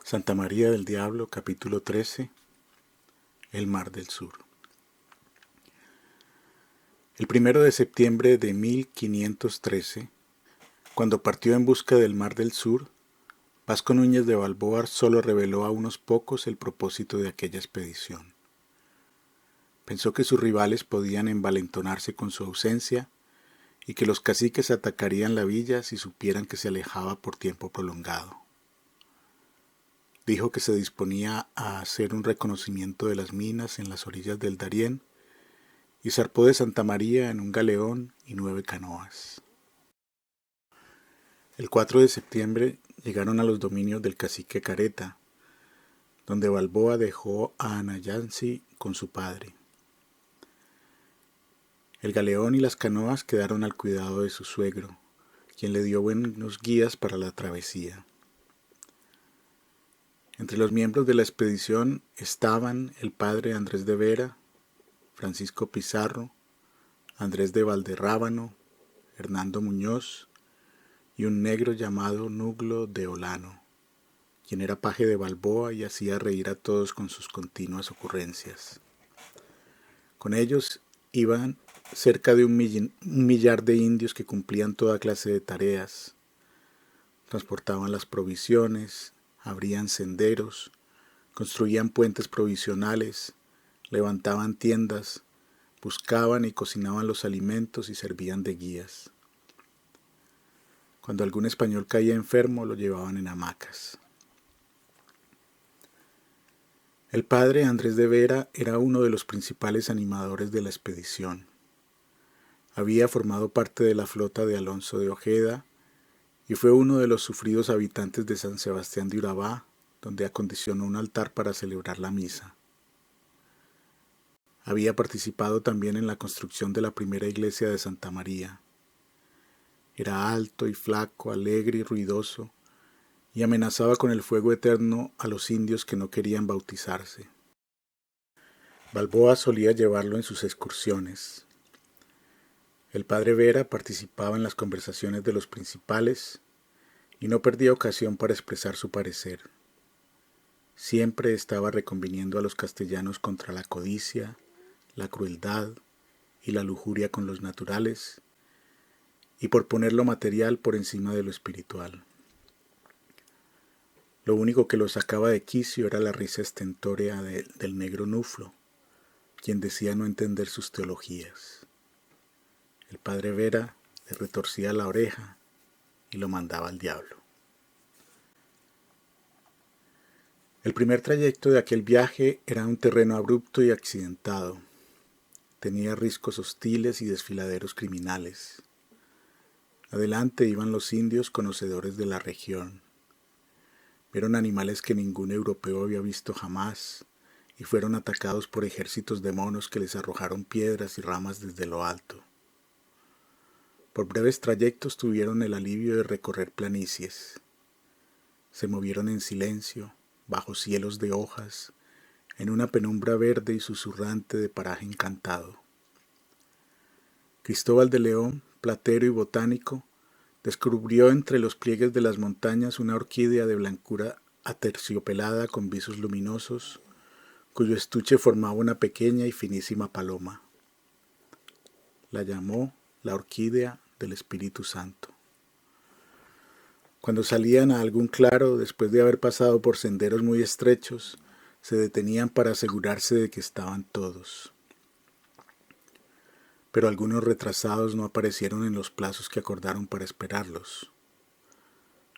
Santa María del Diablo, capítulo 13. El Mar del Sur. El 1 de septiembre de 1513, cuando partió en busca del Mar del Sur, Vasco Núñez de Balboa solo reveló a unos pocos el propósito de aquella expedición. Pensó que sus rivales podían envalentonarse con su ausencia y que los caciques atacarían la villa si supieran que se alejaba por tiempo prolongado. Dijo que se disponía a hacer un reconocimiento de las minas en las orillas del Darién y zarpó de Santa María en un galeón y 9 canoas. El 4 de septiembre llegaron a los dominios del cacique Careta, donde Balboa dejó a Anayansi con su padre. El galeón y las canoas quedaron al cuidado de su suegro, quien le dio buenos guías para la travesía. Entre los miembros de la expedición estaban el padre Andrés de Vera, Francisco Pizarro, Andrés de Valderrábano, Hernando Muñoz y un negro llamado Nuglo de Olano, quien era paje de Balboa y hacía reír a todos con sus continuas ocurrencias. Con ellos iban cerca de un millar de indios que cumplían toda clase de tareas. Transportaban las provisiones, abrían senderos, construían puentes provisionales, levantaban tiendas, buscaban y cocinaban los alimentos y servían de guías. Cuando algún español caía enfermo, lo llevaban en hamacas. El padre Andrés de Vera era uno de los principales animadores de la expedición. Había formado parte de la flota de Alonso de Ojeda y fue uno de los sufridos habitantes de San Sebastián de Urabá, donde acondicionó un altar para celebrar la misa. Había participado también en la construcción de la primera iglesia de Santa María. Era alto y flaco, alegre y ruidoso, y amenazaba con el fuego eterno a los indios que no querían bautizarse. Balboa solía llevarlo en sus excursiones. El padre Vera participaba en las conversaciones de los principales y no perdía ocasión para expresar su parecer. Siempre estaba reconviniendo a los castellanos contra la codicia, la crueldad y la lujuria con los naturales, y por poner lo material por encima de lo espiritual. Lo único que lo sacaba de quicio era la risa estentórea del negro Nuflo, quien decía no entender sus teologías. El padre Vera le retorcía la oreja y lo mandaba al diablo. El primer trayecto de aquel viaje era un terreno abrupto y accidentado. Tenía riscos hostiles y desfiladeros criminales. Adelante iban los indios conocedores de la región. Vieron animales que ningún europeo había visto jamás y fueron atacados por ejércitos de monos que les arrojaron piedras y ramas desde lo alto. Por breves trayectos tuvieron el alivio de recorrer planicies. Se movieron en silencio, bajo cielos de hojas, en una penumbra verde y susurrante de paraje encantado. Cristóbal de León, platero y botánico, descubrió entre los pliegues de las montañas una orquídea de blancura aterciopelada con visos luminosos, cuyo estuche formaba una pequeña y finísima paloma. La llamó la orquídea del Espíritu Santo. Cuando salían a algún claro, después de haber pasado por senderos muy estrechos, se detenían para asegurarse de que estaban todos. Pero algunos retrasados no aparecieron en los plazos que acordaron para esperarlos.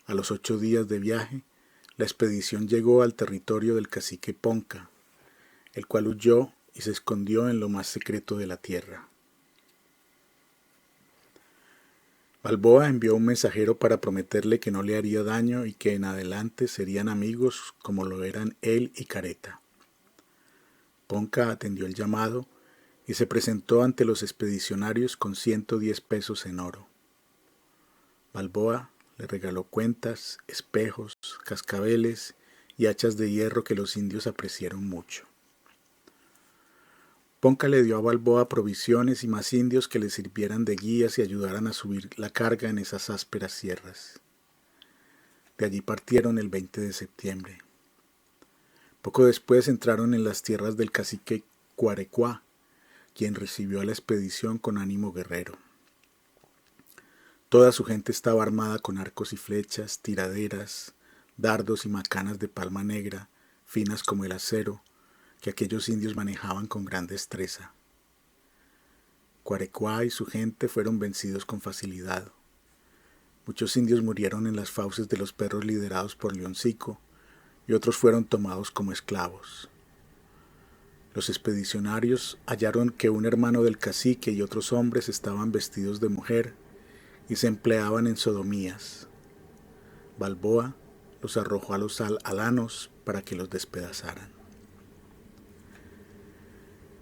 A los 8 días de viaje, la expedición llegó al territorio del cacique Ponca, el cual huyó y se escondió en lo más secreto de la tierra. Balboa envió un mensajero para prometerle que no le haría daño y que en adelante serían amigos como lo eran él y Careta. Ponca atendió el llamado y se presentó ante los expedicionarios con 110 pesos en oro. Balboa le regaló cuentas, espejos, cascabeles y hachas de hierro que los indios apreciaron mucho. Ponca le dio a Balboa provisiones y más indios que le sirvieran de guías y ayudaran a subir la carga en esas ásperas sierras. De allí partieron el 20 de septiembre. Poco después entraron en las tierras del cacique Cuarecuá, quien recibió a la expedición con ánimo guerrero. Toda su gente estaba armada con arcos y flechas, tiraderas, dardos y macanas de palma negra, finas como el acero, que aquellos indios manejaban con gran destreza. Cuarecuá y su gente fueron vencidos con facilidad. Muchos indios murieron en las fauces de los perros liderados por Leoncico, y otros fueron tomados como esclavos. Los expedicionarios hallaron que un hermano del cacique y otros hombres estaban vestidos de mujer y se empleaban en sodomías. Balboa los arrojó a los alanos para que los despedazaran.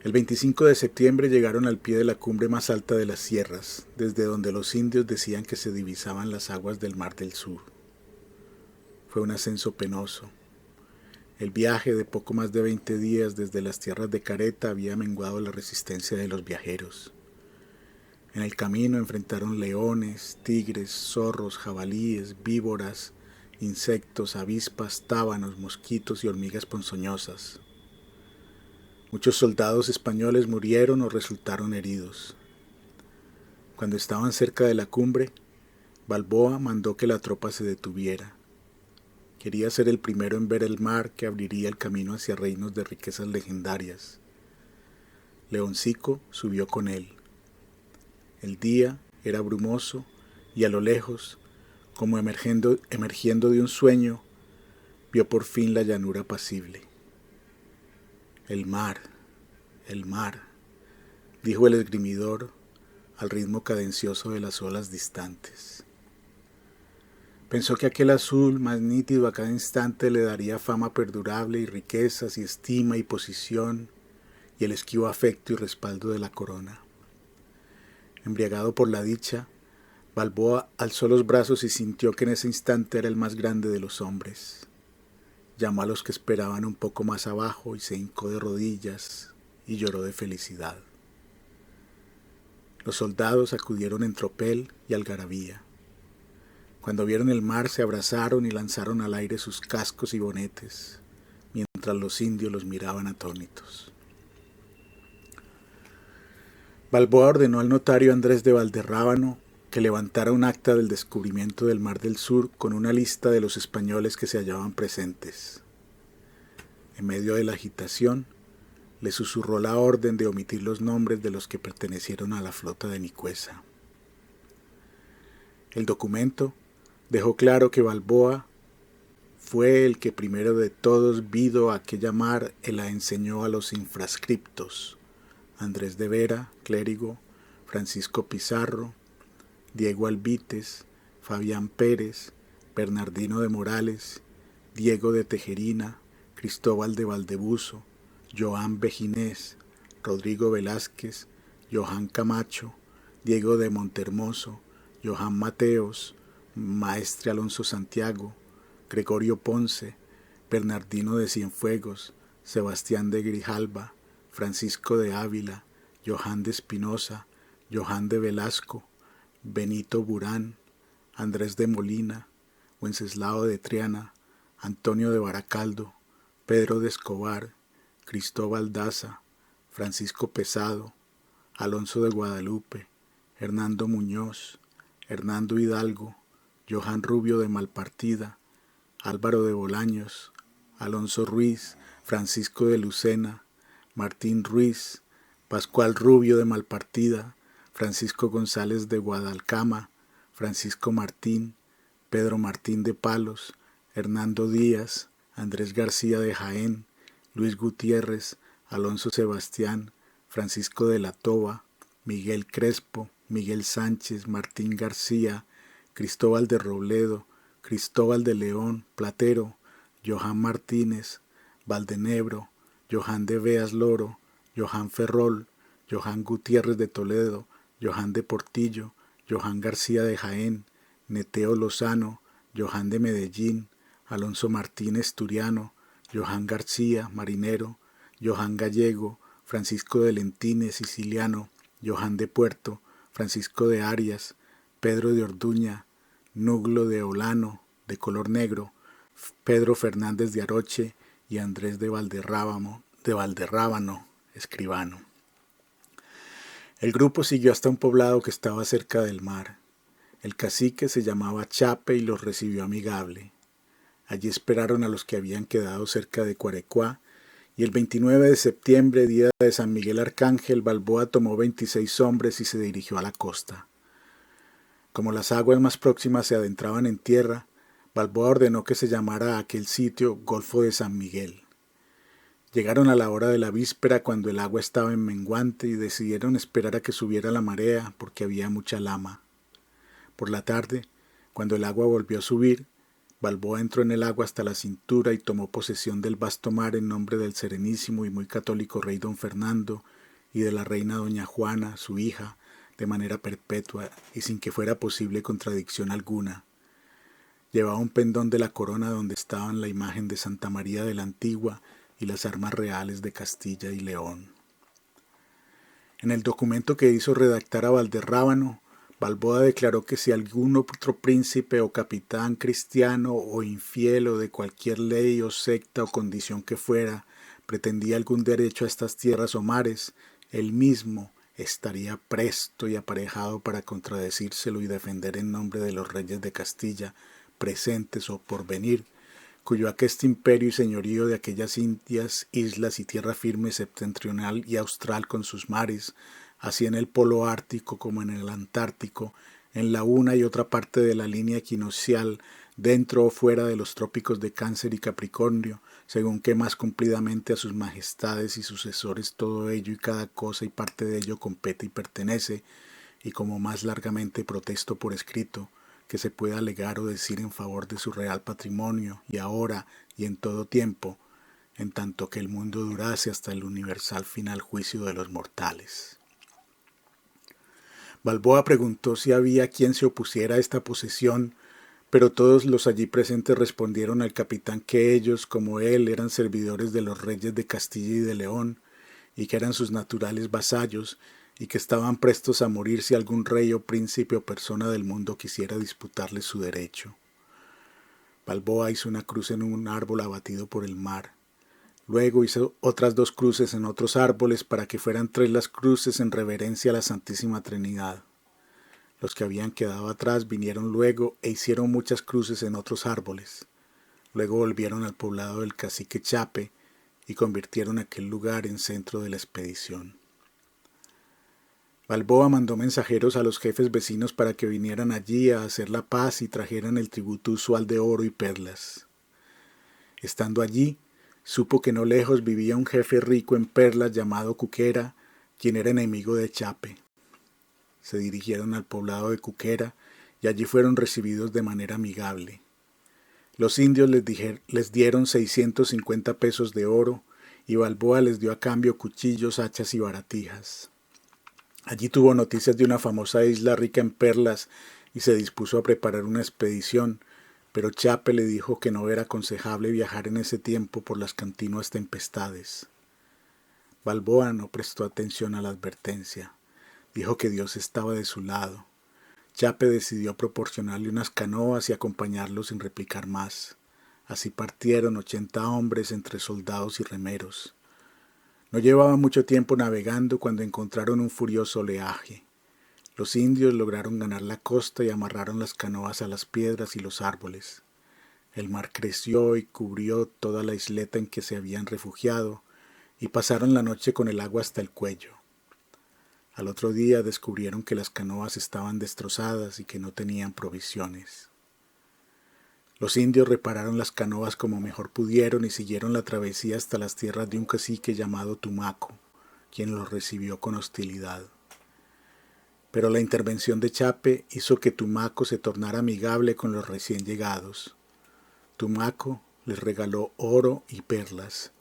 El 25 de septiembre llegaron al pie de la cumbre más alta de las sierras, desde donde los indios decían que se divisaban las aguas del Mar del Sur. Fue un ascenso penoso. El viaje de poco más de 20 días desde las tierras de Careta había menguado la resistencia de los viajeros. En el camino enfrentaron leones, tigres, zorros, jabalíes, víboras, insectos, avispas, tábanos, mosquitos y hormigas ponzoñosas. Muchos soldados españoles murieron o resultaron heridos. Cuando estaban cerca de la cumbre, Balboa mandó que la tropa se detuviera. Quería ser el primero en ver el mar que abriría el camino hacia reinos de riquezas legendarias. Leoncico subió con él. El día era brumoso y a lo lejos, como emergiendo de un sueño, vio por fin la llanura apacible. El mar, dijo el esgrimidor al ritmo cadencioso de las olas distantes. Pensó que aquel azul más nítido a cada instante le daría fama perdurable y riquezas y estima y posición y el esquivo afecto y respaldo de la corona. Embriagado por la dicha, Balboa alzó los brazos y sintió que en ese instante era el más grande de los hombres. Llamó a los que esperaban un poco más abajo y se hincó de rodillas y lloró de felicidad. Los soldados acudieron en tropel y algarabía. Cuando vieron el mar se abrazaron y lanzaron al aire sus cascos y bonetes, mientras los indios los miraban atónitos. Balboa ordenó al notario Andrés de Valderrábano que levantara un acta del descubrimiento del Mar del Sur con una lista de los españoles que se hallaban presentes. En medio de la agitación, le susurró la orden de omitir los nombres de los que pertenecieron a la flota de Nicuesa. El documento dejó claro que Balboa fue el que primero de todos vido aquella mar y la enseñó a los infrascriptos: Andrés de Vera, clérigo, Francisco Pizarro, Diego Albites, Fabián Pérez, Bernardino de Morales, Diego de Tejerina, Cristóbal de Valdebuso, Joan Beginés, Rodrigo Velázquez, Johan Camacho, Diego de Montermoso, Johan Mateos, Maestre Alonso Santiago, Gregorio Ponce, Bernardino de Cienfuegos, Sebastián de Grijalba, Francisco de Ávila, Johan de Espinosa, Johan de Velasco, Benito Burán, Andrés de Molina, Wenceslao de Triana, Antonio de Baracaldo, Pedro de Escobar, Cristóbal Daza, Francisco Pesado, Alonso de Guadalupe, Hernando Muñoz, Hernando Hidalgo, Johan Rubio de Malpartida, Álvaro de Bolaños, Alonso Ruiz, Francisco de Lucena, Martín Ruiz, Pascual Rubio de Malpartida, Francisco González de Guadalcama, Francisco Martín, Pedro Martín de Palos, Hernando Díaz, Andrés García de Jaén, Luis Gutiérrez, Alonso Sebastián, Francisco de la Toba, Miguel Crespo, Miguel Sánchez, Martín García, Cristóbal de Robledo, Cristóbal de León, Platero, Johan Martínez, Valdenebro, Johan de Beas Loro, Johan Ferrol, Johan Gutiérrez de Toledo, Johan de Portillo, Johan García de Jaén, Neteo Lozano, Johan de Medellín, Alonso Martínez Turiano, Johan García, marinero, Johan Gallego, Francisco de Lentines, siciliano, Johan de Puerto, Francisco de Arias, Pedro de Orduña, Nuglo de Olano, de color negro, Pedro Fernández de Aroche y Andrés de Valderrábano, escribano. El grupo siguió hasta un poblado que estaba cerca del mar. El cacique se llamaba Chape y los recibió amigable. Allí esperaron a los que habían quedado cerca de Cuarecuá, y el 29 de septiembre, día de San Miguel Arcángel, Balboa tomó 26 hombres y se dirigió a la costa. Como las aguas más próximas se adentraban en tierra, Balboa ordenó que se llamara a aquel sitio Golfo de San Miguel. Llegaron a la hora de la víspera cuando el agua estaba en menguante y decidieron esperar a que subiera la marea porque había mucha lama. Por la tarde, cuando el agua volvió a subir, Balboa entró en el agua hasta la cintura y tomó posesión del vasto mar en nombre del serenísimo y muy católico rey don Fernando y de la reina doña Juana, su hija, de manera perpetua y sin que fuera posible contradicción alguna. Llevaba un pendón de la corona donde estaban la imagen de Santa María de la Antigua y las armas reales de Castilla y León. En el documento que hizo redactar a Valderrábano, Balboa declaró que si algún otro príncipe o capitán cristiano o infiel o de cualquier ley o secta o condición que fuera pretendía algún derecho a estas tierras o mares, él mismo estaría presto y aparejado para contradecírselo y defender en nombre de los reyes de Castilla, presentes o por venir, cuyo aqueste imperio y señorío de aquellas Indias, islas y tierra firme septentrional y austral con sus mares, así en el polo ártico como en el antártico, en la una y otra parte de la línea equinoccial, dentro o fuera de los trópicos de Cáncer y Capricornio, según que más cumplidamente a sus majestades y sucesores todo ello y cada cosa y parte de ello compete y pertenece, y como más largamente protesto por escrito, que se pueda alegar o decir en favor de su real patrimonio, y ahora y en todo tiempo, en tanto que el mundo durase hasta el universal final juicio de los mortales. Balboa preguntó si había quien se opusiera a esta posesión, pero todos los allí presentes respondieron al capitán que ellos, como él, eran servidores de los reyes de Castilla y de León, y que eran sus naturales vasallos, y que estaban prestos a morir si algún rey o príncipe o persona del mundo quisiera disputarles su derecho. Balboa hizo una cruz en un árbol abatido por el mar. Luego hizo otras 2 cruces en otros árboles para que fueran 3 las cruces en reverencia a la Santísima Trinidad. Los que habían quedado atrás vinieron luego e hicieron muchas cruces en otros árboles. Luego volvieron al poblado del cacique Chape y convirtieron aquel lugar en centro de la expedición. Balboa mandó mensajeros a los jefes vecinos para que vinieran allí a hacer la paz y trajeran el tributo usual de oro y perlas. Estando allí, supo que no lejos vivía un jefe rico en perlas llamado Cuquera, quien era enemigo de Chape. Se dirigieron al poblado de Cuquera y allí fueron recibidos de manera amigable. Los indios les dieron 650 pesos de oro y Balboa les dio a cambio cuchillos, hachas y baratijas. Allí tuvo noticias de una famosa isla rica en perlas y se dispuso a preparar una expedición, pero Chape le dijo que no era aconsejable viajar en ese tiempo por las continuas tempestades. Balboa no prestó atención a la advertencia. Dijo que Dios estaba de su lado. Chape decidió proporcionarle unas canoas y acompañarlo sin replicar más. Así partieron 80 hombres entre soldados y remeros. No llevaban mucho tiempo navegando cuando encontraron un furioso oleaje. Los indios lograron ganar la costa y amarraron las canoas a las piedras y los árboles. El mar creció y cubrió toda la isleta en que se habían refugiado, y pasaron la noche con el agua hasta el cuello. Al otro día descubrieron que las canoas estaban destrozadas y que no tenían provisiones. Los indios repararon las canoas como mejor pudieron y siguieron la travesía hasta las tierras de un cacique llamado Tumaco, quien los recibió con hostilidad. Pero la intervención de Chape hizo que Tumaco se tornara amigable con los recién llegados. Tumaco les regaló oro y perlas.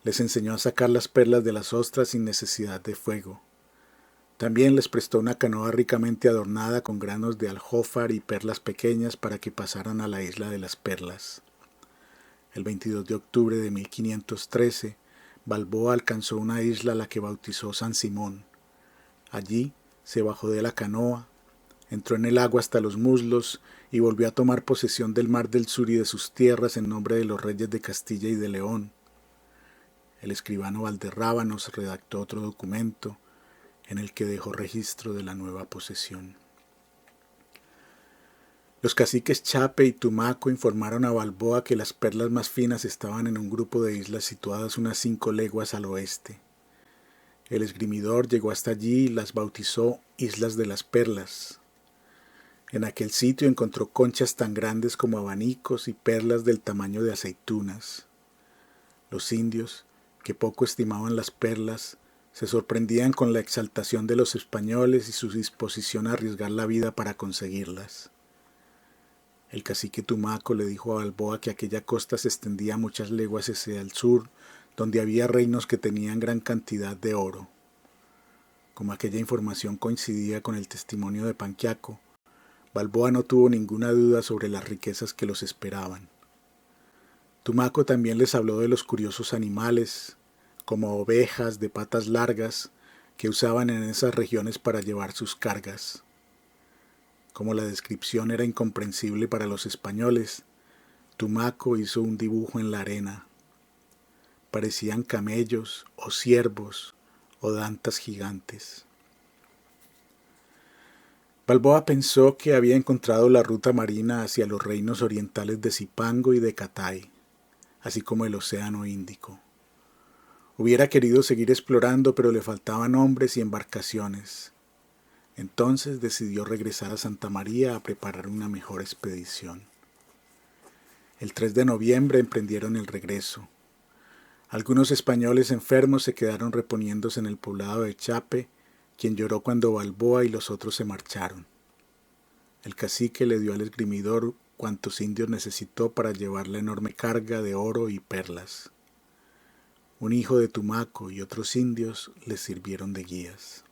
Les enseñó a sacar las perlas de las ostras sin necesidad de fuego. También les prestó una canoa ricamente adornada con granos de aljófar y perlas pequeñas para que pasaran a la isla de las perlas. El 22 de octubre de 1513, Balboa alcanzó una isla a la que bautizó San Simón. Allí se bajó de la canoa, entró en el agua hasta los muslos y volvió a tomar posesión del Mar del Sur y de sus tierras en nombre de los reyes de Castilla y de León. El escribano Valderrábanos redactó otro documento en el que dejó registro de la nueva posesión. Los caciques Chape y Tumaco informaron a Balboa que las perlas más finas estaban en un grupo de islas situadas unas 5 leguas al oeste. El esgrimidor llegó hasta allí y las bautizó Islas de las Perlas. En aquel sitio encontró conchas tan grandes como abanicos y perlas del tamaño de aceitunas. Los indios, que poco estimaban las perlas, se sorprendían con la exaltación de los españoles y su disposición a arriesgar la vida para conseguirlas. El cacique Tumaco le dijo a Balboa que aquella costa se extendía muchas leguas hacia el sur, donde había reinos que tenían gran cantidad de oro. Como aquella información coincidía con el testimonio de Panquiaco, Balboa no tuvo ninguna duda sobre las riquezas que los esperaban. Tumaco también les habló de los curiosos animales, como ovejas de patas largas, que usaban en esas regiones para llevar sus cargas. Como la descripción era incomprensible para los españoles, Tumaco hizo un dibujo en la arena. Parecían camellos o ciervos o dantas gigantes. Balboa pensó que había encontrado la ruta marina hacia los reinos orientales de Zipango y de Catay, así como el Océano Índico. Hubiera querido seguir explorando, pero le faltaban hombres y embarcaciones. Entonces decidió regresar a Santa María a preparar una mejor expedición. El 3 de noviembre emprendieron el regreso. Algunos españoles enfermos se quedaron reponiéndose en el poblado de Chape, quien lloró cuando Balboa y los otros se marcharon. El cacique le dio al esgrimidor cuantos indios necesitó para llevar la enorme carga de oro y perlas. Un hijo de Tumaco y otros indios les sirvieron de guías.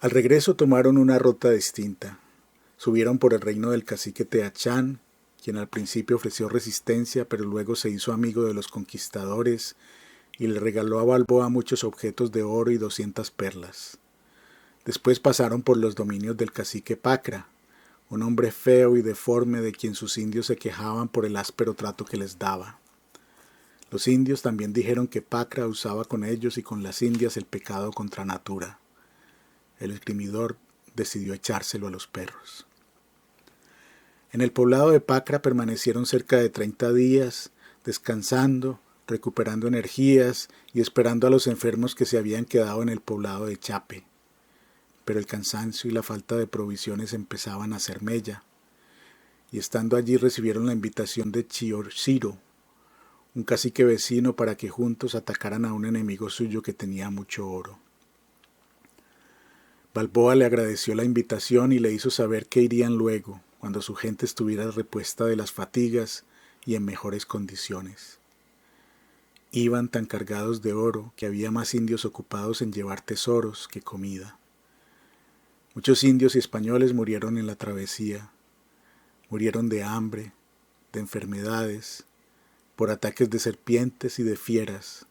Al regreso tomaron una ruta distinta. Subieron por el reino del cacique Teachán, quien al principio ofreció resistencia, pero luego se hizo amigo de los conquistadores y le regaló a Balboa muchos objetos de oro y 200 perlas. Después pasaron por los dominios del cacique Pacra, un hombre feo y deforme de quien sus indios se quejaban por el áspero trato que les daba. Los indios también dijeron que Pacra usaba con ellos y con las indias el pecado contra natura. El esgrimidor decidió echárselo a los perros. En el poblado de Pacra permanecieron cerca de 30 días, descansando, recuperando energías y esperando a los enfermos que se habían quedado en el poblado de Chape. Pero el cansancio y la falta de provisiones empezaban a hacer mella, y estando allí recibieron la invitación de Chiorciro, un cacique vecino, para que juntos atacaran a un enemigo suyo que tenía mucho oro. Balboa le agradeció la invitación y le hizo saber que irían luego, cuando su gente estuviera repuesta de las fatigas y en mejores condiciones. Iban tan cargados de oro que había más indios ocupados en llevar tesoros que comida. Muchos indios y españoles murieron en la travesía. Murieron de hambre, de enfermedades, por ataques de serpientes y de fieras,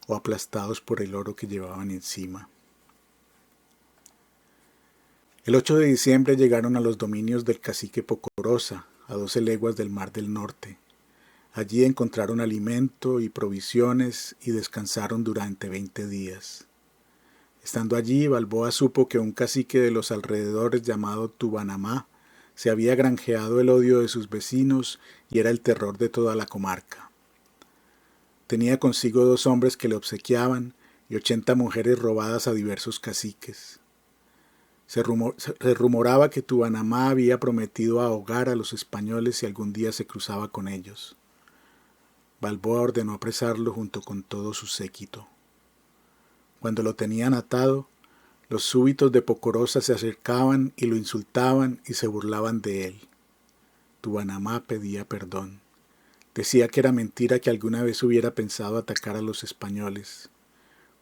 o aplastados por el oro que llevaban encima. El 8 de diciembre llegaron a los dominios del cacique Pocorosa, a 12 leguas del Mar del Norte. Allí encontraron alimento y provisiones y descansaron durante 20 días. Estando allí, Balboa supo que un cacique de los alrededores llamado Tubanamá se había granjeado el odio de sus vecinos y era el terror de toda la comarca. Tenía consigo 2 hombres que le obsequiaban y 80 mujeres robadas a diversos caciques. Se rumoraba que Tubanamá había prometido ahogar a los españoles si algún día se cruzaba con ellos. Balboa ordenó apresarlo junto con todo su séquito. Cuando lo tenían atado, los súbitos de Pocorosa se acercaban y lo insultaban y se burlaban de él. Tubanamá pedía perdón. Decía que era mentira que alguna vez hubiera pensado atacar a los españoles.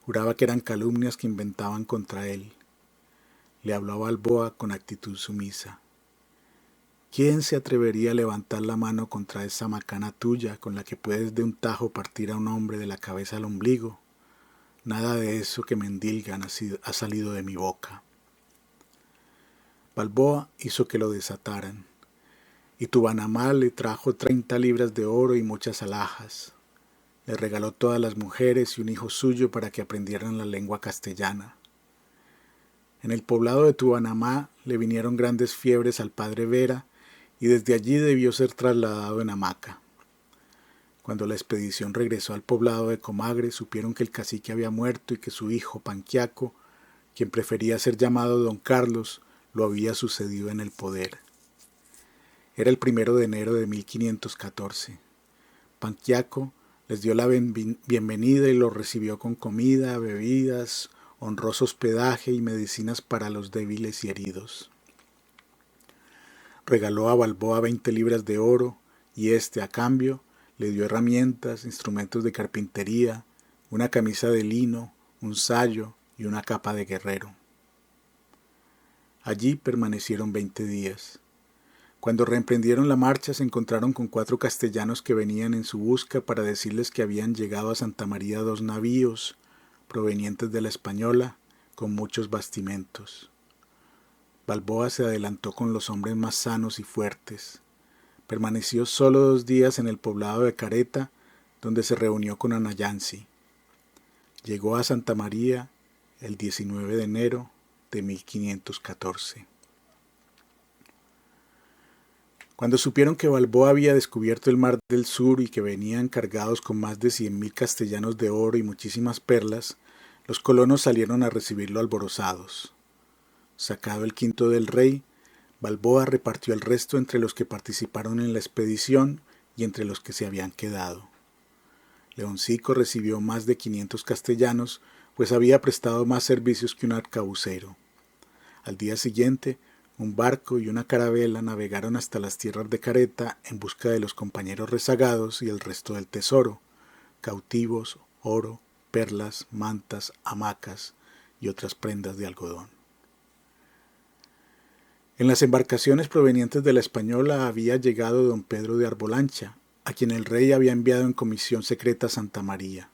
Juraba que eran calumnias que inventaban contra él. Le habló a Balboa con actitud sumisa. ¿Quién se atrevería a levantar la mano contra esa macana tuya con la que puedes de un tajo partir a un hombre de la cabeza al ombligo? Nada de eso que me endilgan ha salido de mi boca. Balboa hizo que lo desataran, y Tubanamá le trajo 30 libras de oro y muchas alhajas. Le regaló todas las mujeres y un hijo suyo para que aprendieran la lengua castellana. En el poblado de Tubanamá le vinieron grandes fiebres al padre Vera, y desde allí debió ser trasladado en hamaca. Cuando la expedición regresó al poblado de Comagre, supieron que el cacique había muerto y que su hijo, Panquiaco, quien prefería ser llamado Don Carlos, lo había sucedido en el poder. Era el 1 de enero de 1514. Panquiaco les dio la bienvenida y los recibió con comida, bebidas, honroso hospedaje y medicinas para los débiles y heridos. Regaló a Balboa 20 libras de oro y a cambio, le dio herramientas, instrumentos de carpintería, una camisa de lino, un sayo y una capa de guerrero. Allí permanecieron 20 días. Cuando reemprendieron la marcha se encontraron con 4 castellanos que venían en su busca para decirles que habían llegado a Santa María 2 navíos provenientes de la Española con muchos bastimentos. Balboa se adelantó con los hombres más sanos y fuertes. Permaneció solo 2 días en el poblado de Careta, donde se reunió con Anayansi. Llegó a Santa María el 19 de enero de 1514. Cuando supieron que Balboa había descubierto el mar del sur y que venían cargados con más de 100.000 castellanos de oro y muchísimas perlas, los colonos salieron a recibirlo alborozados. Sacado el quinto del rey, Balboa repartió el resto entre los que participaron en la expedición y entre los que se habían quedado. Leoncico recibió más de 500 castellanos, pues había prestado más servicios que un arcabucero. Al día siguiente, un barco y una carabela navegaron hasta las tierras de Careta en busca de los compañeros rezagados y el resto del tesoro, cautivos, oro, perlas, mantas, hamacas y otras prendas de algodón. En las embarcaciones provenientes de la Española había llegado don Pedro de Arbolancha, a quien el rey había enviado en comisión secreta a Santa María.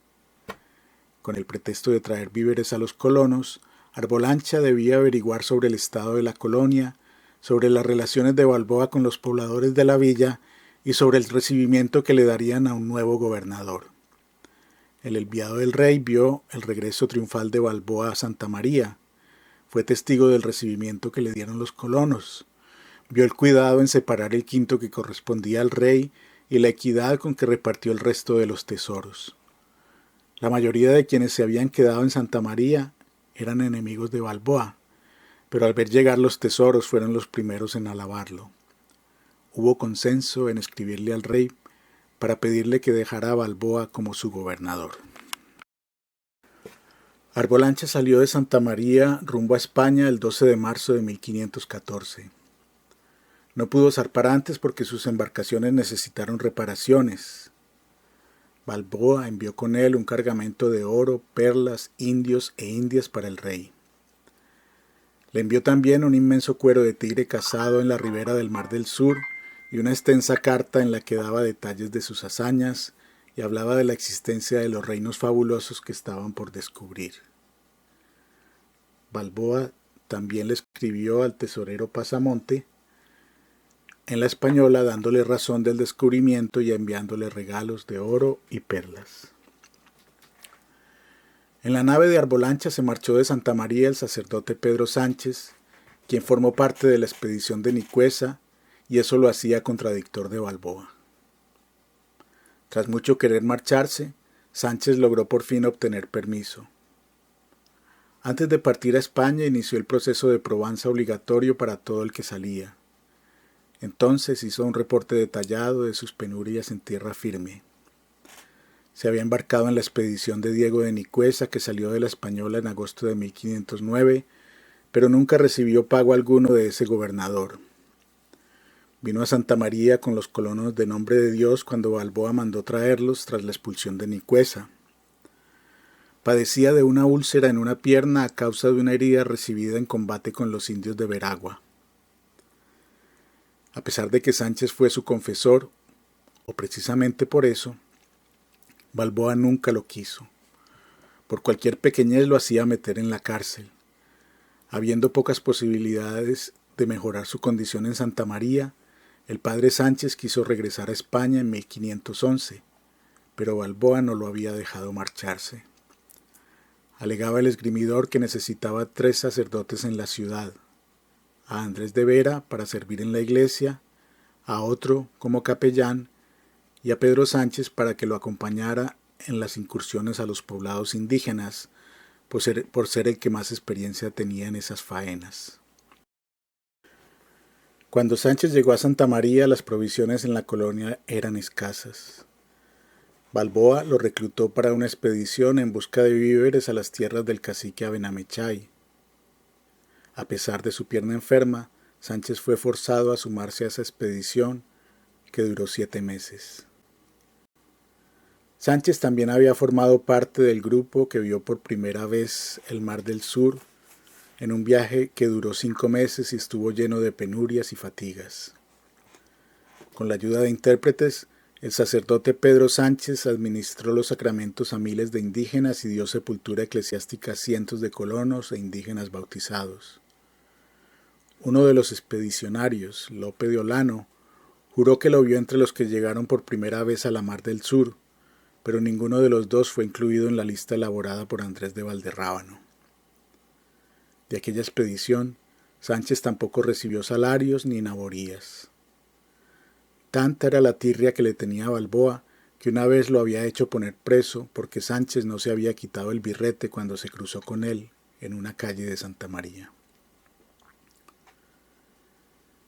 Con el pretexto de traer víveres a los colonos, Arbolancha debía averiguar sobre el estado de la colonia, sobre las relaciones de Balboa con los pobladores de la villa y sobre el recibimiento que le darían a un nuevo gobernador. El enviado del rey vio el regreso triunfal de Balboa a Santa María. Fue testigo del recibimiento que le dieron los colonos. Vio el cuidado en separar el quinto que correspondía al rey y la equidad con que repartió el resto de los tesoros. La mayoría de quienes se habían quedado en Santa María eran enemigos de Balboa, pero al ver llegar los tesoros fueron los primeros en alabarlo. Hubo consenso en escribirle al rey para pedirle que dejara a Balboa como su gobernador. Arbolancha salió de Santa María rumbo a España el 12 de marzo de 1514. No pudo zarpar antes porque sus embarcaciones necesitaron reparaciones. Balboa envió con él un cargamento de oro, perlas, indios e indias para el rey. Le envió también un inmenso cuero de tigre cazado en la ribera del Mar del Sur y una extensa carta en la que daba detalles de sus hazañas y hablaba de la existencia de los reinos fabulosos que estaban por descubrir. Balboa también le escribió al tesorero Pasamonte en la Española dándole razón del descubrimiento y enviándole regalos de oro y perlas. En la nave de Arbolancha se marchó de Santa María el sacerdote Pedro Sánchez, quien formó parte de la expedición de Nicuesa, y eso lo hacía contradictor de Balboa. Tras mucho querer marcharse, Sánchez logró por fin obtener permiso. Antes de partir a España inició el proceso de probanza obligatorio para todo el que salía. Entonces hizo un reporte detallado de sus penurias en tierra firme. Se había embarcado en la expedición de Diego de Nicuesa que salió de la Española en agosto de 1509, pero nunca recibió pago alguno de ese gobernador. Vino a Santa María con los colonos de Nombre de Dios cuando Balboa mandó traerlos tras la expulsión de Nicuesa. Padecía de una úlcera en una pierna a causa de una herida recibida en combate con los indios de Veragua. A pesar de que Sánchez fue su confesor, o precisamente por eso, Balboa nunca lo quiso. Por cualquier pequeñez lo hacía meter en la cárcel. Habiendo pocas posibilidades de mejorar su condición en Santa María, el padre Sánchez quiso regresar a España en 1511, pero Balboa no lo había dejado marcharse. Alegaba el esgrimidor que necesitaba 3 sacerdotes en la ciudad: a Andrés de Vera para servir en la iglesia, a otro como capellán y a Pedro Sánchez para que lo acompañara en las incursiones a los poblados indígenas, por ser el que más experiencia tenía en esas faenas. Cuando Sánchez llegó a Santa María, las provisiones en la colonia eran escasas. Balboa lo reclutó para una expedición en busca de víveres a las tierras del cacique Abenamechay. A pesar de su pierna enferma, Sánchez fue forzado a sumarse a esa expedición, que duró 7 meses. Sánchez también había formado parte del grupo que vio por primera vez el Mar del Sur, en un viaje que duró 5 meses y estuvo lleno de penurias y fatigas. Con la ayuda de intérpretes, el sacerdote Pedro Sánchez administró los sacramentos a miles de indígenas y dio sepultura eclesiástica a cientos de colonos e indígenas bautizados. Uno de los expedicionarios, Lope de Olano, juró que lo vio entre los que llegaron por primera vez a la Mar del Sur, pero ninguno de los dos fue incluido en la lista elaborada por Andrés de Valderrábano. De aquella expedición, Sánchez tampoco recibió salarios ni naborías. Tanta era la tirria que le tenía a Balboa que una vez lo había hecho poner preso porque Sánchez no se había quitado el birrete cuando se cruzó con él en una calle de Santa María.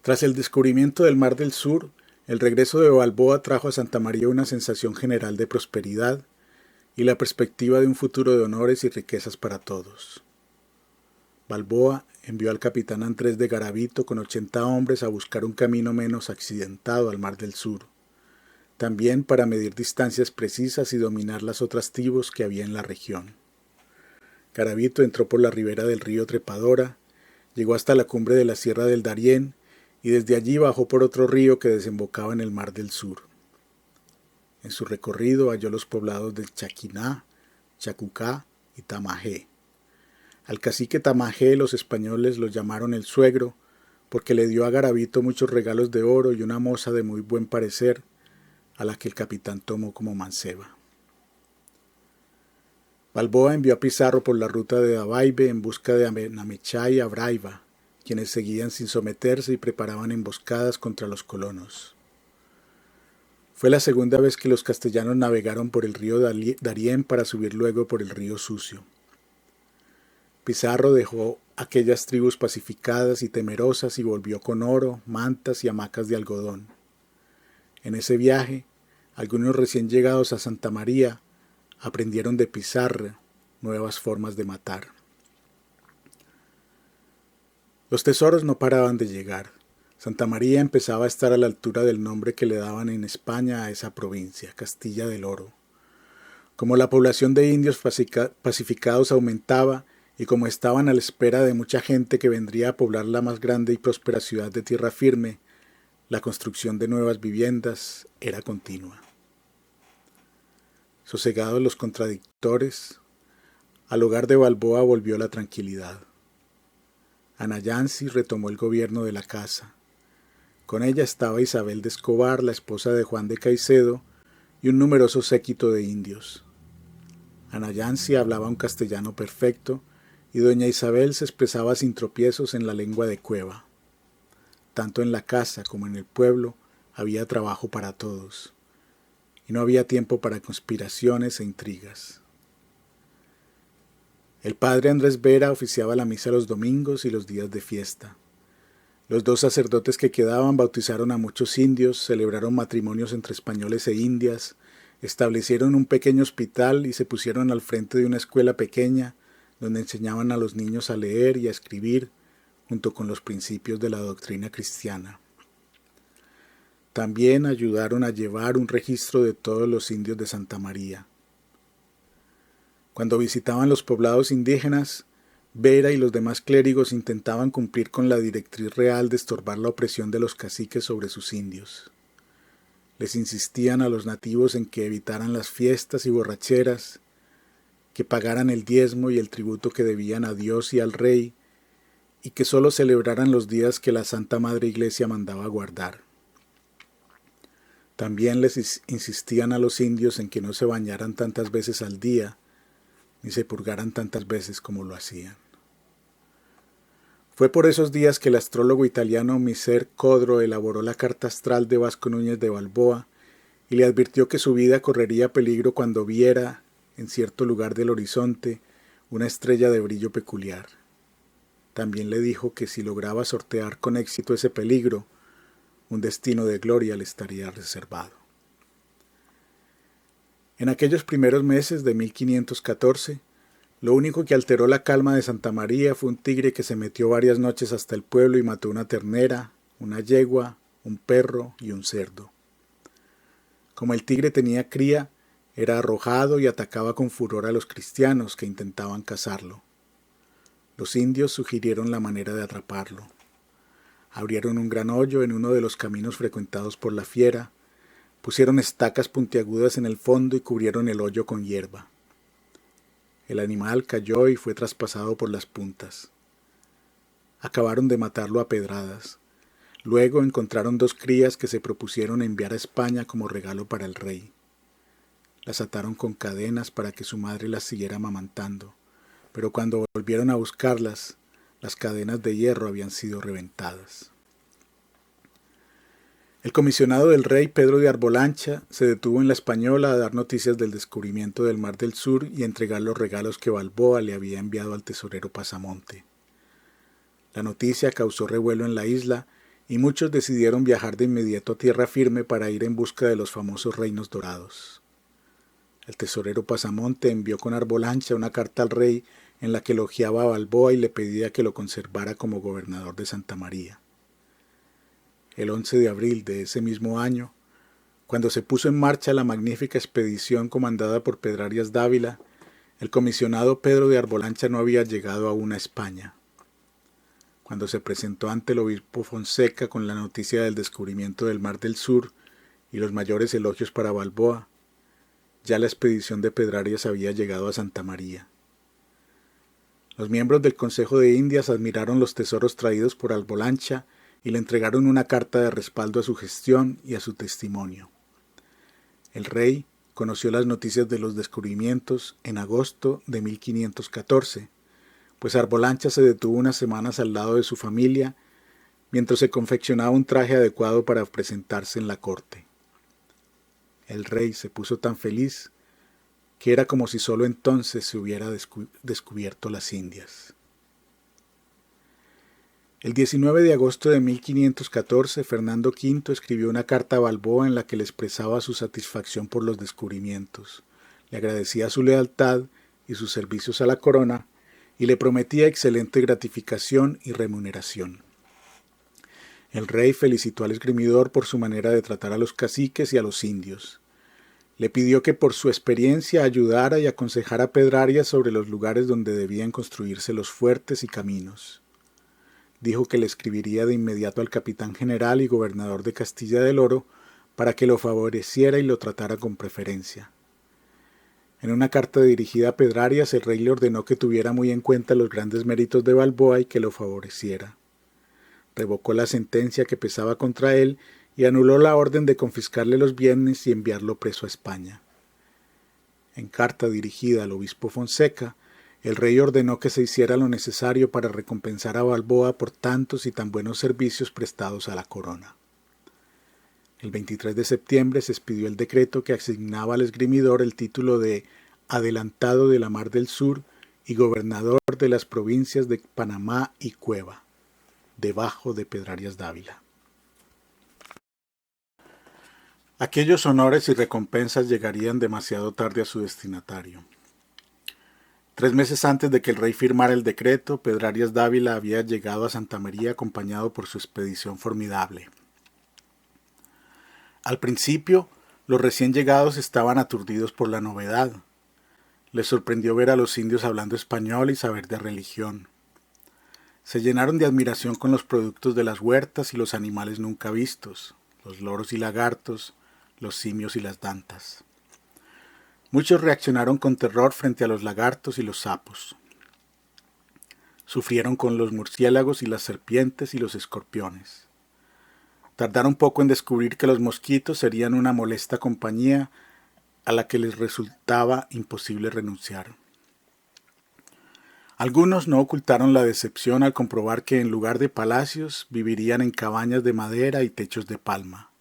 Tras el descubrimiento del Mar del Sur, el regreso de Balboa trajo a Santa María una sensación general de prosperidad y la perspectiva de un futuro de honores y riquezas para todos. Balboa envió al capitán Andrés de Garavito con 80 hombres a buscar un camino menos accidentado al Mar del Sur, también para medir distancias precisas y dominar las otras tribus que había en la región. Garavito entró por la ribera del río Trepadora, llegó hasta la cumbre de la Sierra del Darién y desde allí bajó por otro río que desembocaba en el Mar del Sur. En su recorrido halló los poblados del Chaquiná, Chacucá y Tamajé. Al cacique Tamajé los españoles lo llamaron el suegro, porque le dio a Garavito muchos regalos de oro y una moza de muy buen parecer, a la que el capitán tomó como manceba. Balboa envió a Pizarro por la ruta de Davaime en busca de Abenamechay y Abraiva, quienes seguían sin someterse y preparaban emboscadas contra los colonos. Fue la segunda vez que los castellanos navegaron por el río Darién para subir luego por el río Sucio. Pizarro dejó aquellas tribus pacificadas y temerosas y volvió con oro, mantas y hamacas de algodón. En ese viaje, algunos recién llegados a Santa María aprendieron de Pizarro nuevas formas de matar. Los tesoros no paraban de llegar. Santa María empezaba a estar a la altura del nombre que le daban en España a esa provincia, Castilla del Oro. Como la población de indios pacificados aumentaba, y como estaban a la espera de mucha gente que vendría a poblar la más grande y próspera ciudad de tierra firme, la construcción de nuevas viviendas era continua. Sosegados los contradictores, al hogar de Balboa volvió la tranquilidad. Anayansi retomó el gobierno de la casa. Con ella estaba Isabel de Escobar, la esposa de Juan de Caicedo, y un numeroso séquito de indios. Anayansi hablaba un castellano perfecto, y doña Isabel se expresaba sin tropiezos en la lengua de Cueva. Tanto en la casa como en el pueblo había trabajo para todos, y no había tiempo para conspiraciones e intrigas. El padre Andrés Vera oficiaba la misa los domingos y los días de fiesta. Los 2 sacerdotes que quedaban bautizaron a muchos indios, celebraron matrimonios entre españoles e indias, establecieron un pequeño hospital y se pusieron al frente de una escuela pequeña donde enseñaban a los niños a leer y a escribir, junto con los principios de la doctrina cristiana. También ayudaron a llevar un registro de todos los indios de Santa María. Cuando visitaban los poblados indígenas, Vera y los demás clérigos intentaban cumplir con la directriz real de estorbar la opresión de los caciques sobre sus indios. Les insistían a los nativos en que evitaran las fiestas y borracheras, que pagaran el diezmo y el tributo que debían a Dios y al rey, y que sólo celebraran los días que la Santa Madre Iglesia mandaba guardar. También les insistían a los indios en que no se bañaran tantas veces al día, ni se purgaran tantas veces como lo hacían. Fue por esos días que el astrólogo italiano Miser Codro elaboró la carta astral de Vasco Núñez de Balboa y le advirtió que su vida correría peligro cuando viera, en cierto lugar del horizonte, una estrella de brillo peculiar. También le dijo que si lograba sortear con éxito ese peligro, un destino de gloria le estaría reservado. En aquellos primeros meses de 1514, lo único que alteró la calma de Santa María fue un tigre que se metió varias noches hasta el pueblo y mató una ternera, una yegua, un perro y un cerdo. Como el tigre tenía cría, era arrojado y atacaba con furor a los cristianos que intentaban cazarlo. Los indios sugirieron la manera de atraparlo. Abrieron un gran hoyo en uno de los caminos frecuentados por la fiera, pusieron estacas puntiagudas en el fondo y cubrieron el hoyo con hierba. El animal cayó y fue traspasado por las puntas. Acabaron de matarlo a pedradas. Luego encontraron 2 crías que se propusieron enviar a España como regalo para el rey. Las ataron con cadenas para que su madre las siguiera amamantando, pero cuando volvieron a buscarlas, las cadenas de hierro habían sido reventadas. El comisionado del rey, Pedro de Arbolancha, se detuvo en la Española a dar noticias del descubrimiento del Mar del Sur y entregar los regalos que Balboa le había enviado al tesorero Pasamonte. La noticia causó revuelo en la isla y muchos decidieron viajar de inmediato a tierra firme para ir en busca de los famosos reinos dorados. El tesorero Pasamonte envió con Arbolancha una carta al rey en la que elogiaba a Balboa y le pedía que lo conservara como gobernador de Santa María. El 11 de abril de ese mismo año, cuando se puso en marcha la magnífica expedición comandada por Pedrarias Dávila, el comisionado Pedro de Arbolancha no había llegado aún a España. Cuando se presentó ante el obispo Fonseca con la noticia del descubrimiento del Mar del Sur y los mayores elogios para Balboa, ya la expedición de Pedrarias había llegado a Santa María. Los miembros del Consejo de Indias admiraron los tesoros traídos por Arbolancha y le entregaron una carta de respaldo a su gestión y a su testimonio. El rey conoció las noticias de los descubrimientos en agosto de 1514, pues Arbolancha se detuvo unas semanas al lado de su familia mientras se confeccionaba un traje adecuado para presentarse en la corte. El rey se puso tan feliz que era como si solo entonces se hubiera descubierto las Indias. El 19 de agosto de 1514, Fernando V escribió una carta a Balboa en la que le expresaba su satisfacción por los descubrimientos, le agradecía su lealtad y sus servicios a la corona y le prometía excelente gratificación y remuneración. El rey felicitó al esgrimidor por su manera de tratar a los caciques y a los indios. Le pidió que por su experiencia ayudara y aconsejara a Pedrarias sobre los lugares donde debían construirse los fuertes y caminos. Dijo que le escribiría de inmediato al capitán general y gobernador de Castilla del Oro para que lo favoreciera y lo tratara con preferencia. En una carta dirigida a Pedrarias, el rey le ordenó que tuviera muy en cuenta los grandes méritos de Balboa y que lo favoreciera. Revocó la sentencia que pesaba contra él y anuló la orden de confiscarle los bienes y enviarlo preso a España. En carta dirigida al obispo Fonseca, el rey ordenó que se hiciera lo necesario para recompensar a Balboa por tantos y tan buenos servicios prestados a la corona. El 23 de septiembre se expidió el decreto que asignaba al esgrimidor el título de Adelantado de la Mar del Sur y Gobernador de las provincias de Panamá y Cueva, debajo de Pedrarias Dávila. Aquellos honores y recompensas llegarían demasiado tarde a su destinatario. 3 meses antes de que el rey firmara el decreto, Pedrarias Dávila había llegado a Santa María acompañado por su expedición formidable. Al principio, los recién llegados estaban aturdidos por la novedad. Les sorprendió ver a los indios hablando español y saber de religión. Se llenaron de admiración con los productos de las huertas y los animales nunca vistos, los loros y lagartos, los simios y las dantas. Muchos reaccionaron con terror frente a los lagartos y los sapos. Sufrieron con los murciélagos y las serpientes y los escorpiones. Tardaron poco en descubrir que los mosquitos serían una molesta compañía a la que les resultaba imposible renunciar. Algunos no ocultaron la decepción al comprobar que en lugar de palacios vivirían en cabañas de madera y techos de palma.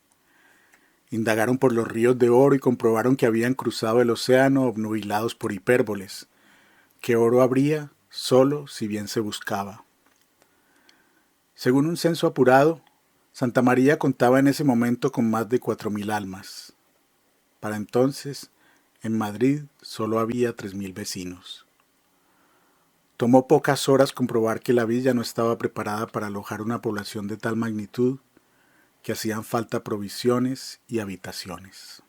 Indagaron por los ríos de oro y comprobaron que habían cruzado el océano obnubilados por hipérboles, que oro habría solo si bien se buscaba. Según un censo apurado, Santa María contaba en ese momento con más de 4.000 almas. Para entonces, en Madrid solo había 3.000 vecinos. Tomó pocas horas comprobar que la villa no estaba preparada para alojar una población de tal magnitud que hacían falta provisiones y habitaciones.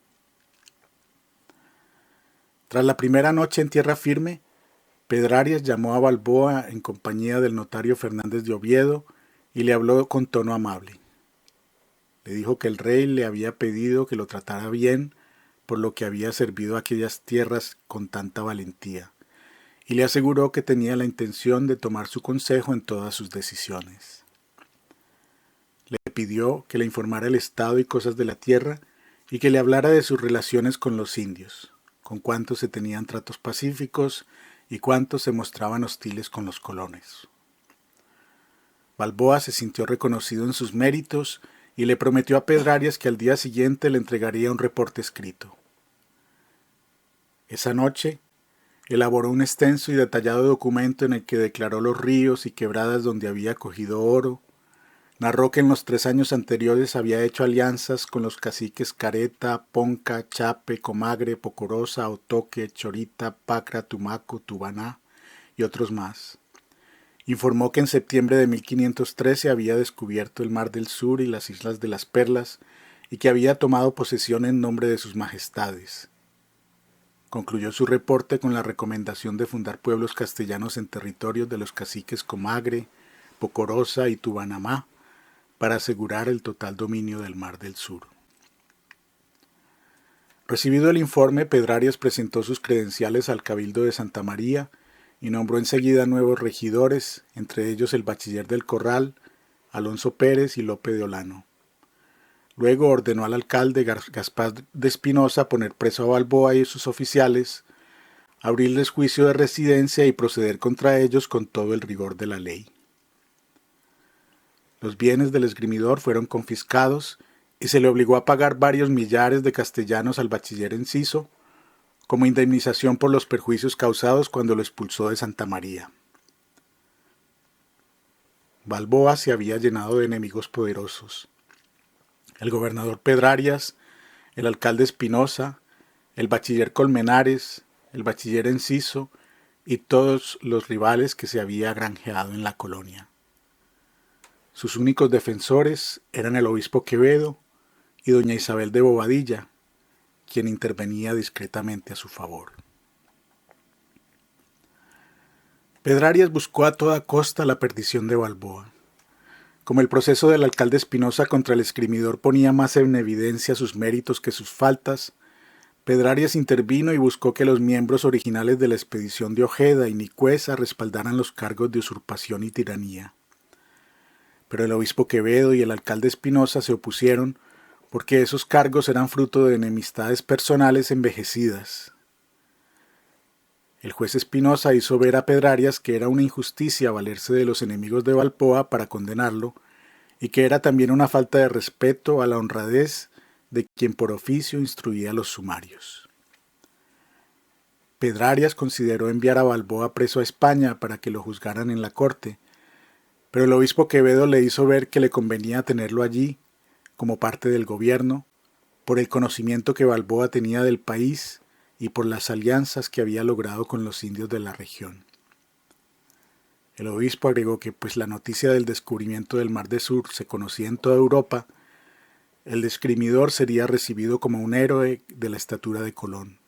Tras la primera noche en tierra firme, Pedrarias llamó a Balboa en compañía del notario Fernández de Oviedo y le habló con tono amable. Le dijo que el rey le había pedido que lo tratara bien por lo que había servido a aquellas tierras con tanta valentía, y le aseguró que tenía la intención de tomar su consejo en todas sus decisiones. Le pidió que le informara el estado y cosas de la tierra y que le hablara de sus relaciones con los indios, con cuántos se tenían tratos pacíficos y cuántos se mostraban hostiles con los colonos. Balboa se sintió reconocido en sus méritos y le prometió a Pedrarias que al día siguiente le entregaría un reporte escrito. Esa noche, elaboró un extenso y detallado documento en el que declaró los ríos y quebradas donde había cogido oro, narró que en los 3 años anteriores había hecho alianzas con los caciques Careta, Ponca, Chape, Comagre, Pocorosa, Otoque, Chorita, Pacra, Tumaco, Tubaná y otros más. Informó que en septiembre de 1513 había descubierto el Mar del Sur y las Islas de las Perlas y que había tomado posesión en nombre de sus majestades. Concluyó su reporte con la recomendación de fundar pueblos castellanos en territorios de los caciques Comagre, Pocorosa y Tubanamá para asegurar el total dominio del Mar del Sur. Recibido el informe, Pedrarias presentó sus credenciales al Cabildo de Santa María y nombró enseguida nuevos regidores, entre ellos el bachiller del Corral, Alonso Pérez y Lope de Olano. Luego ordenó al alcalde Gaspar de Espinosa poner preso a Balboa y sus oficiales, abrirles juicio de residencia y proceder contra ellos con todo el rigor de la ley. Los bienes del esgrimidor fueron confiscados y se le obligó a pagar varios millares de castellanos al bachiller Enciso como indemnización por los perjuicios causados cuando lo expulsó de Santa María. Balboa se había llenado de enemigos poderosos. El gobernador Pedrarias, el alcalde Espinosa, el bachiller Colmenares, el bachiller Enciso y todos los rivales que se había granjeado en la colonia. Sus únicos defensores eran el obispo Quevedo y doña Isabel de Bobadilla, quien intervenía discretamente a su favor. Pedrarias buscó a toda costa la perdición de Balboa. Como el proceso del alcalde Espinosa contra el esgrimidor ponía más en evidencia sus méritos que sus faltas, Pedrarias intervino y buscó que los miembros originales de la expedición de Ojeda y Nicuesa respaldaran los cargos de usurpación y tiranía. Pero el obispo Quevedo y el alcalde Espinosa se opusieron porque esos cargos eran fruto de enemistades personales envejecidas. El juez Espinosa hizo ver a Pedrarias que era una injusticia valerse de los enemigos de Balboa para condenarlo y que era también una falta de respeto a la honradez de quien por oficio instruía los sumarios. Pedrarias consideró enviar a Balboa preso a España para que lo juzgaran en la corte, pero el obispo Quevedo le hizo ver que le convenía tenerlo allí, como parte del gobierno, por el conocimiento que Balboa tenía del país y por las alianzas que había logrado con los indios de la región. El obispo agregó que, pues la noticia del descubrimiento del Mar del Sur se conocía en toda Europa, el esgrimidor sería recibido como un héroe de la estatura de Colón,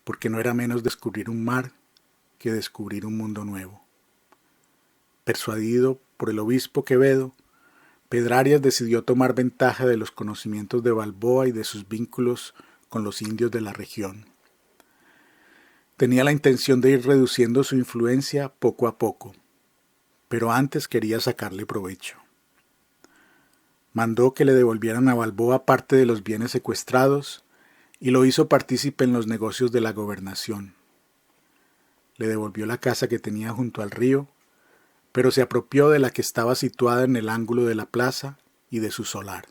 porque no era menos descubrir un mar que descubrir un mundo nuevo. Persuadido por el obispo Quevedo, Pedrarias decidió tomar ventaja de los conocimientos de Balboa y de sus vínculos con los indios de la región. Tenía la intención de ir reduciendo su influencia poco a poco, pero antes quería sacarle provecho. Mandó que le devolvieran a Balboa parte de los bienes secuestrados y lo hizo partícipe en los negocios de la gobernación. Le devolvió la casa que tenía junto al río, pero se apropió de la que estaba situada en el ángulo de la plaza y de su solar.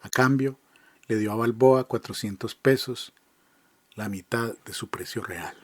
A cambio, le dio a Balboa 400 pesos, la mitad de su precio real.